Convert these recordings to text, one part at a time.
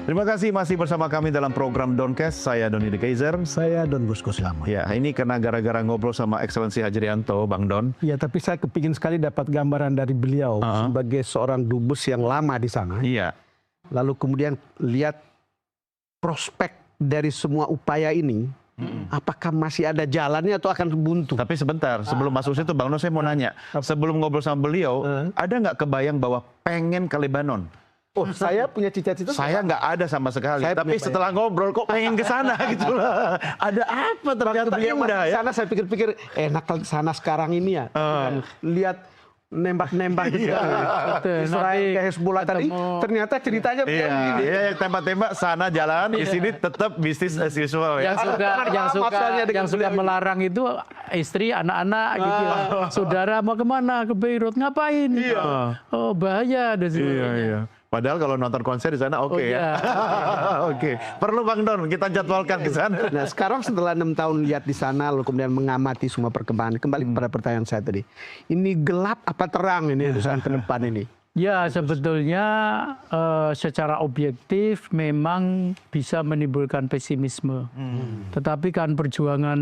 Terima kasih masih bersama kami dalam program Doncast. Saya Doni De Kaiser. Saya Don Bosco Slamet. Ya, ini karena gara-gara ngobrol sama Excellency Hajrianto, Bang Don. Ya, tapi saya kepingin sekali dapat gambaran dari beliau sebagai seorang dubes yang lama di sana. Iya. Lalu kemudian lihat prospek dari semua upaya ini. Apakah masih ada jalannya atau akan buntu? Tapi sebentar, sebelum masuk situ Bang Don, saya mau nanya. Sebelum ngobrol sama beliau, ada nggak kebayang bahwa pengen ke Lebanon? Oh, saya punya cita-cita. Saya nggak ada sama sekali. Saya Tapi punya setelah ngobrol kok pengen ke sana gitu lah. Ada apa ternyata indah ya? Sana saya pikir-pikir enak ke sana sekarang ini ya. Lihat nembak-nembak gitu. Israel ke Hezbollah tadi. Ternyata ceritanya begini. Iya, tembak-tembak sana jalan, di sini tetap bisnis as usual ya. Yang suka melarang itu istri, anak-anak gitu. Saudara mau kemana? Ke Beirut, ngapain? Oh, bahaya ada sih. Iya. Padahal kalau nonton konser di sana oke ya. Oke. Perlu Bang Don kita jadwalkan ke sana. Nah, sekarang setelah 6 tahun lihat di sana lalu kemudian mengamati semua perkembangan, kembali kepada pertanyaan saya tadi. Ini gelap apa terang ini di sana ke depan ini? Ya, sebetulnya secara objektif memang bisa menimbulkan pesimisme. Tetapi kan perjuangan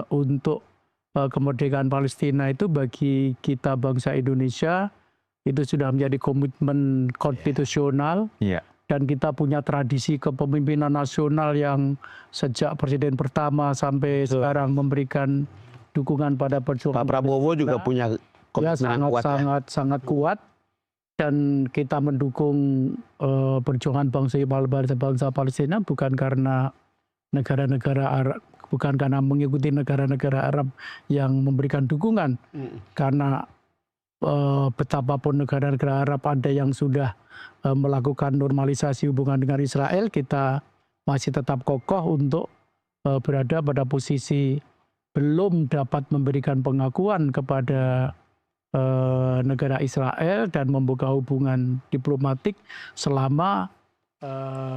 untuk kemerdekaan Palestina itu bagi kita bangsa Indonesia itu sudah menjadi komitmen konstitusional. Dan kita punya tradisi kepemimpinan nasional yang sejak presiden pertama sampai sekarang memberikan dukungan pada perjuangan. Pak Prabowo juga punya komitmen sangat kuat. Dan kita mendukung perjuangan bangsa Palestina bukan karena negara-negara Arab, bukan karena mengikuti negara-negara Arab yang memberikan dukungan. Karena betapapun negara-negara Arab ada yang sudah melakukan normalisasi hubungan dengan Israel, kita masih tetap kokoh untuk berada pada posisi belum dapat memberikan pengakuan kepada negara Israel dan membuka hubungan diplomatik selama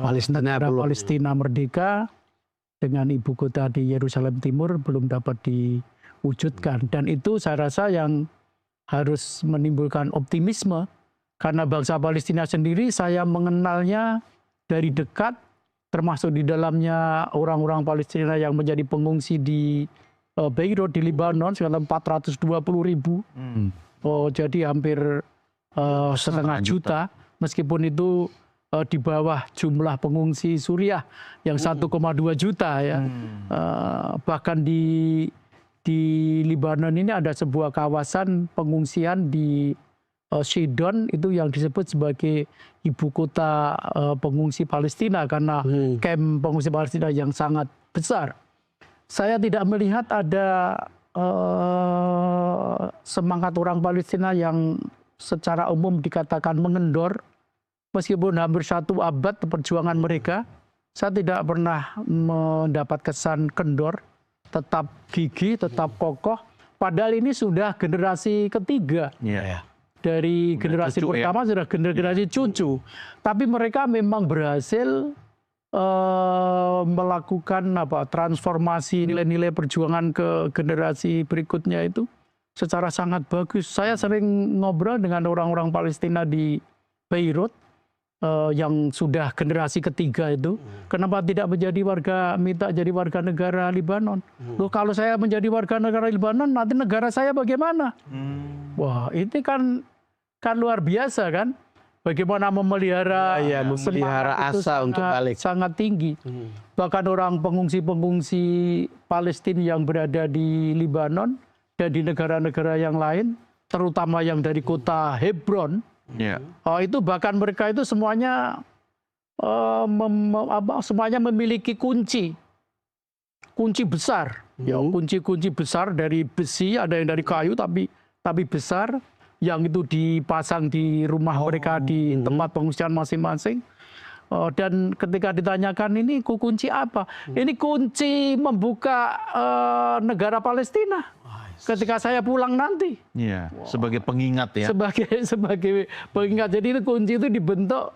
Palestina merdeka dengan ibu kota di Yerusalem Timur belum dapat diwujudkan. Dan itu saya rasa yang harus menimbulkan optimisme, karena bangsa Palestina sendiri saya mengenalnya dari dekat, termasuk di dalamnya orang-orang Palestina yang menjadi pengungsi di Beirut di Lebanon sekitar 420.000. Jadi hampir setengah juta, meskipun itu di bawah jumlah pengungsi Suriah yang 1,2 juta ya. Bahkan di Lebanon ini ada sebuah kawasan pengungsian di Sidon itu yang disebut sebagai ibu kota pengungsi Palestina karena kamp pengungsi Palestina yang sangat besar. Saya tidak melihat ada semangat orang Palestina yang secara umum dikatakan mengendor. Meskipun hampir 1 abad perjuangan mereka, saya tidak pernah mendapat kesan kendor. Tetap gigih, tetap kokoh. Padahal ini sudah generasi ketiga. Dari generasi pertama sudah generasi cucu. Tapi mereka memang berhasil melakukan transformasi nilai-nilai perjuangan ke generasi berikutnya itu secara sangat bagus. Saya sering ngobrol dengan orang-orang Palestina di Beirut. Yang sudah generasi ketiga itu, kenapa tidak minta jadi warga negara Lebanon? Loh, kalau saya menjadi warga negara Lebanon, nanti negara saya bagaimana? Wah, ini kan luar biasa kan? Bagaimana memelihara asa untuk balik sangat tinggi. Bahkan orang pengungsi-pengungsi Palestina yang berada di Lebanon dan di negara-negara yang lain, terutama yang dari kota Hebron. Itu bahkan mereka itu semuanya semuanya memiliki kunci besar, kunci besar dari besi, ada yang dari kayu tapi besar, yang itu dipasang di rumah mereka di tempat pengungsian masing-masing. Dan ketika ditanyakan ini kunci apa? Ini kunci membuka negara Palestina. Ketika saya pulang nanti. Sebagai pengingat ya. Sebagai pengingat. Jadi itu kunci itu dibentuk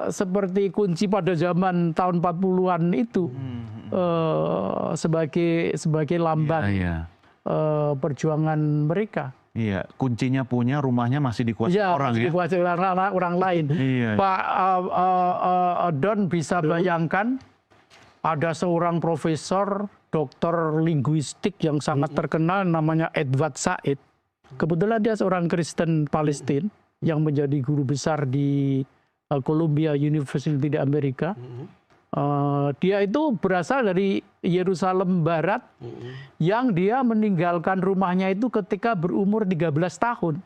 seperti kunci pada zaman tahun 40-an itu. Sebagai lambang perjuangan mereka. Iya, kuncinya punya, rumahnya masih dikuasai orang ya. dikuasai orang lain. Iya. Pak Don bisa bayangkan ada seorang profesor dokter linguistik yang sangat terkenal namanya Edward Said. Kebetulan dia seorang Kristen Palestina yang menjadi guru besar di Columbia University di Amerika. Dia itu berasal dari Yerusalem Barat yang dia meninggalkan rumahnya itu ketika berumur 13 tahun.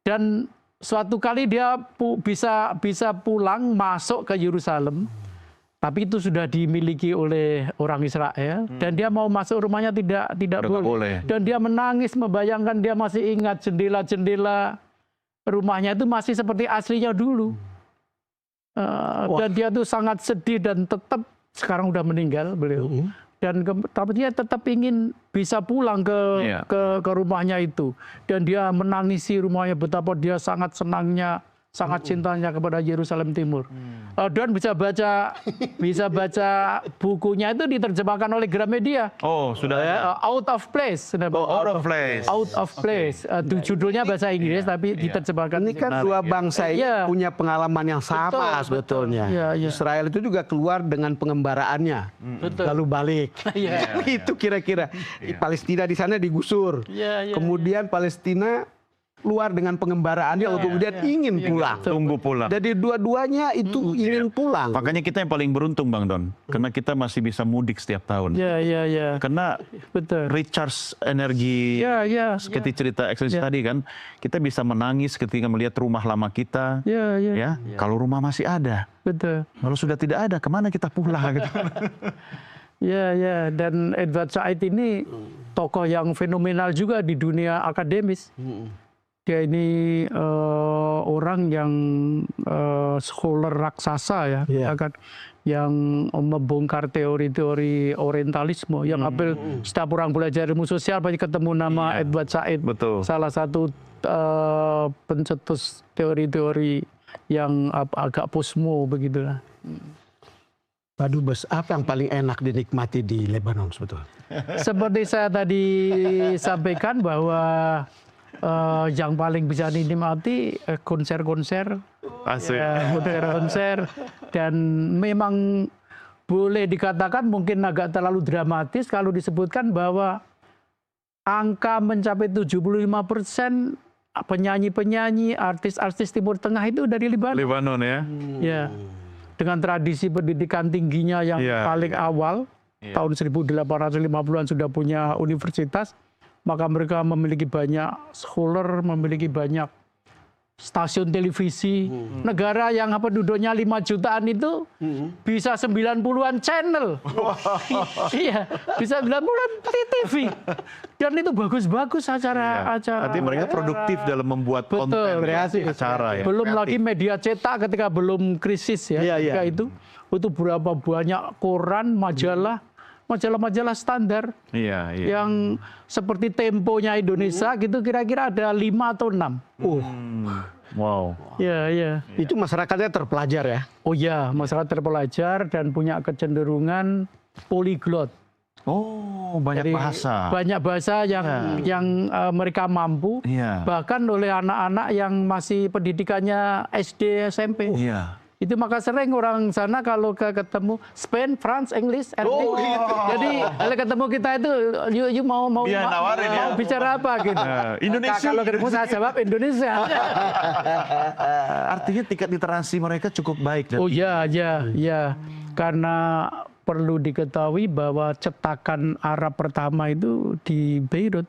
Dan suatu kali dia bisa pulang masuk ke Yerusalem, tapi itu sudah dimiliki oleh orang Israel dan dia mau masuk rumahnya tidak boleh. Dan dia menangis membayangkan, dia masih ingat jendela-jendela rumahnya itu masih seperti aslinya dulu. Dan dia tuh sangat sedih dan tetap sekarang udah meninggal beliau. Dan tapi dia tetap ingin bisa pulang ke rumahnya itu. Dan dia menangisi rumahnya betapa dia sangat senangnya, sangat cintanya kepada Yerusalem Timur. Dan bisa baca bukunya itu diterjemahkan oleh Gramedia. Oh, sudah ada. Out of Place. Out of Place. Out of Place. Judulnya bahasa Inggris tapi diterjemahkan. Ini kan dua bangsa ini punya pengalaman yang sama sebetulnya. Israel itu juga keluar dengan pengembaraannya, lalu balik. Itu kira-kira. Palestina di sana digusur. Kemudian Palestina keluar dengan pengembaraannya, kemudian ingin pulang. Tunggu pulang. Jadi dua-duanya itu ingin pulang. Makanya kita yang paling beruntung, Bang Don, karena kita masih bisa mudik setiap tahun. Karena recharge energi, seperti cerita eksis tadi kan, kita bisa menangis ketika melihat rumah lama kita. Kalau rumah masih ada. Kalau sudah tidak ada, kemana kita pulang? Gitu. Dan Edward Said ini tokoh yang fenomenal juga di dunia akademis. Dia ini orang yang scholar raksasa yang membongkar teori-teori orientalisme yang hampir setiap orang belajar ilmu sosial pasti ketemu nama Edward Said. Salah satu pencetus teori-teori yang agak posmo begitulah. Pak Dubes, apa yang paling enak dinikmati di Lebanon sebetulnya? Seperti saya tadi sampaikan bahwa yang paling bisa dinikmati konser-konser, dan memang boleh dikatakan mungkin agak terlalu dramatis kalau disebutkan bahwa angka mencapai 75% penyanyi-penyanyi, artis-artis Timur Tengah itu dari Lebanon. Lebanon Dengan tradisi pendidikan tingginya yang paling awal, tahun 1850-an sudah punya universitas. Maka mereka memiliki banyak scholar, memiliki banyak stasiun televisi. Negara yang penduduknya 5 jutaan itu bisa 90-an channel. Bisa 90-an TV. Dan itu bagus-bagus acara. Artinya mereka produktif dalam membuat konten acara. Belum lagi media cetak ketika belum krisis ketika itu berapa banyak koran, majalah standar yang seperti Temponya Indonesia gitu kira-kira ada 5 atau 6. Wow. Itu masyarakatnya terpelajar ya? Oh iya, masyarakat terpelajar dan punya kecenderungan polyglot. Oh, banyak bahasa. Banyak bahasa yang mereka mampu, bahkan oleh anak-anak yang masih pendidikannya SD, SMP. Itu maka sering orang sana kalau ketemu Spain, France, English, jadi kalau ketemu kita itu, you mau bicara apa gitu. Indonesia. Kalau ketemu saya jawab Indonesia. Artinya tingkat literasi mereka cukup baik. Oh ya. Karena perlu diketahui bahwa cetakan Arab pertama itu di Beirut.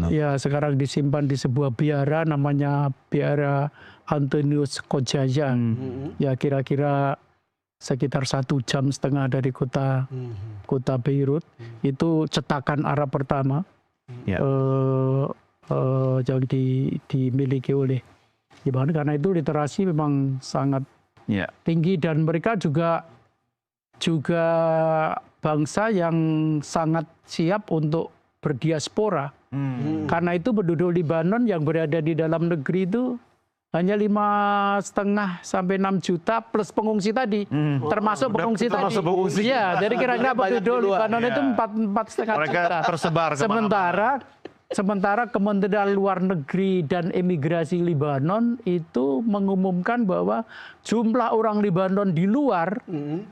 Ya, sekarang disimpan di sebuah biara namanya Biara Antonius Kojaja. Ya, kira-kira sekitar 1,5 jam dari kota Beirut. Itu cetakan Arab pertama yang dimiliki oleh Lebanon. Karena itu literasi memang sangat tinggi dan mereka juga bangsa yang sangat siap untuk berdiaspora. Karena itu penduduk Lebanon yang berada di dalam negeri itu hanya 5,5 sampai 6 juta plus pengungsi tadi, termasuk pengungsi tadi. Jadi kira-kira penduduk Lebanon itu 4,5 juta. Mereka tersebar. Sementara sementara Kementerian Luar Negeri dan Imigrasi Libanon itu mengumumkan bahwa jumlah orang Libanon di luar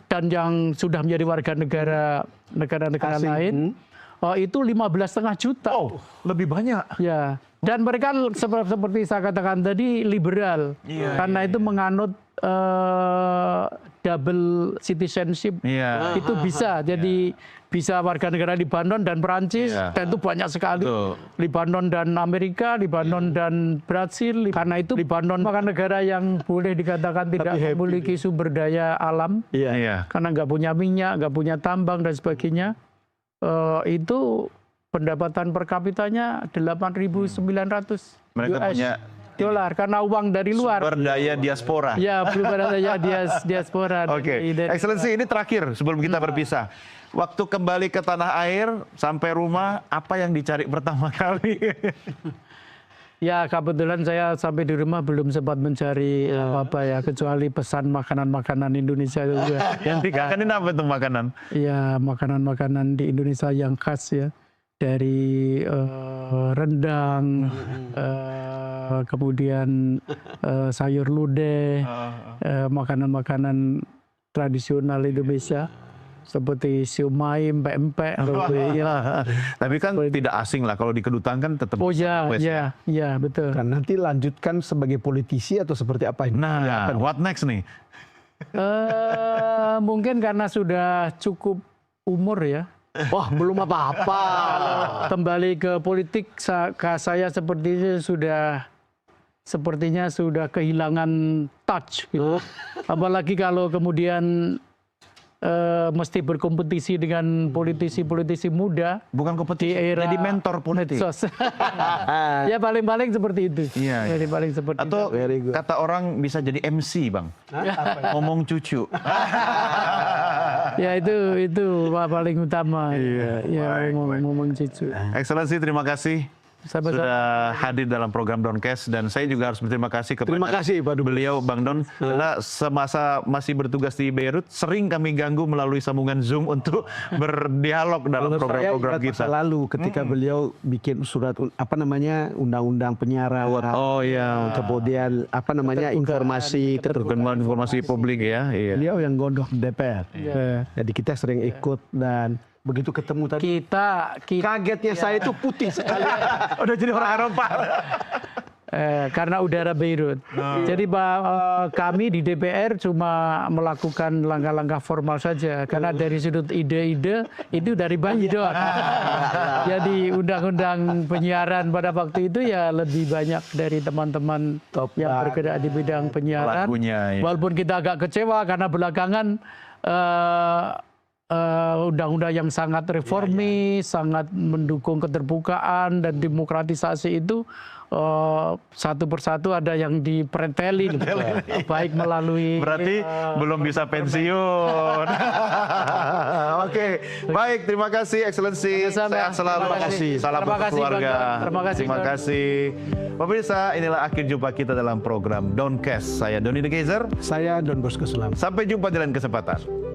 dan yang sudah menjadi warga negara-negara lain itu 15,5 juta. Oh, lebih banyak. Ya. Dan mereka seperti saya katakan tadi liberal, karena itu menganut double citizenship. Itu bisa, jadi bisa warga negara Libanon dan Perancis, dan itu banyak sekali. Libanon dan Amerika, Libanon dan Brasil. Karena itu Libanon bukan negara yang boleh dikatakan tidak memiliki sumber daya alam, karena nggak punya minyak, nggak punya tambang dan sebagainya. Itu pendapatan per kapitanya 8.900 Mereka punya dolar karena uang dari luar. Sumber daya diaspora. Ya, sumber daya diaspora. Oke, Excellency, ini terakhir sebelum kita berpisah. Waktu kembali ke tanah air, sampai rumah, apa yang dicari pertama kali? Ya, kebetulan saya sampai di rumah belum sempat mencari apa ya, kecuali pesan makanan-makanan Indonesia juga. Yang dikangenin apa itu makanan? Ya, makanan-makanan di Indonesia yang khas ya. Dari rendang, kemudian sayur lodeh, makanan-makanan tradisional Indonesia seperti siomay, empek-empek. Tapi kan tidak asing lah kalau di kedutaan kan tetap. Oh ya, betul. Kan nanti lanjutkan sebagai politisi atau seperti apa ini? Nah, what next nih? Mungkin karena sudah cukup umur ya. Wah, belum apa-apa. Kembali ke politik, saya sepertinya sudah kehilangan touch. Gitu. Apalagi kalau kemudian mesti berkompetisi dengan politisi-politisi muda. Bukan kompetisi, jadi mentor politik. Ya paling-paling seperti itu. Iya. Paling seperti atau itu. Kata orang bisa jadi MC, Bang. Ngomong cucu. Ya itu paling utama. Ya ngomong cucu. Excellency, terima kasih. Sudah hadir dalam program Doncast, dan saya juga harus berterima kasih kepada beliau, Bang Don, karena semasa masih bertugas di Beirut sering kami ganggu melalui sambungan Zoom untuk berdialog dalam program-program kita. Lalu ketika beliau bikin surat undang-undang penyiaran, kemudian informasi publik ya. Beliau yang gondok DPR. Jadi kita sering ikut, dan begitu ketemu tadi, kagetnya saya itu putih sekali. Udah jadi orang Eropa. Karena udara Beirut. Jadi kami di DPR cuma melakukan langkah-langkah formal saja. Karena dari sudut ide-ide itu dari Bayi doang. Jadi undang-undang penyiaran pada waktu itu ya lebih banyak dari teman-teman yang bergerak di bidang penyiaran. Walaupun kita agak kecewa karena belakangan undang-undang yang sangat reformis, sangat mendukung keterbukaan dan demokratisasi itu satu persatu ada yang dipretelin, baik melalui. Berarti belum bisa pensiun. Oke, baik, terima kasih Excellency. Sehat selalu. Salam untuk keluarga. Terima kasih. Pemirsa, inilah akhir jumpa kita dalam program Doncast. Saya Doni De Keyser. Saya Don Bosco Sulam. Sampai jumpa di lain kesempatan.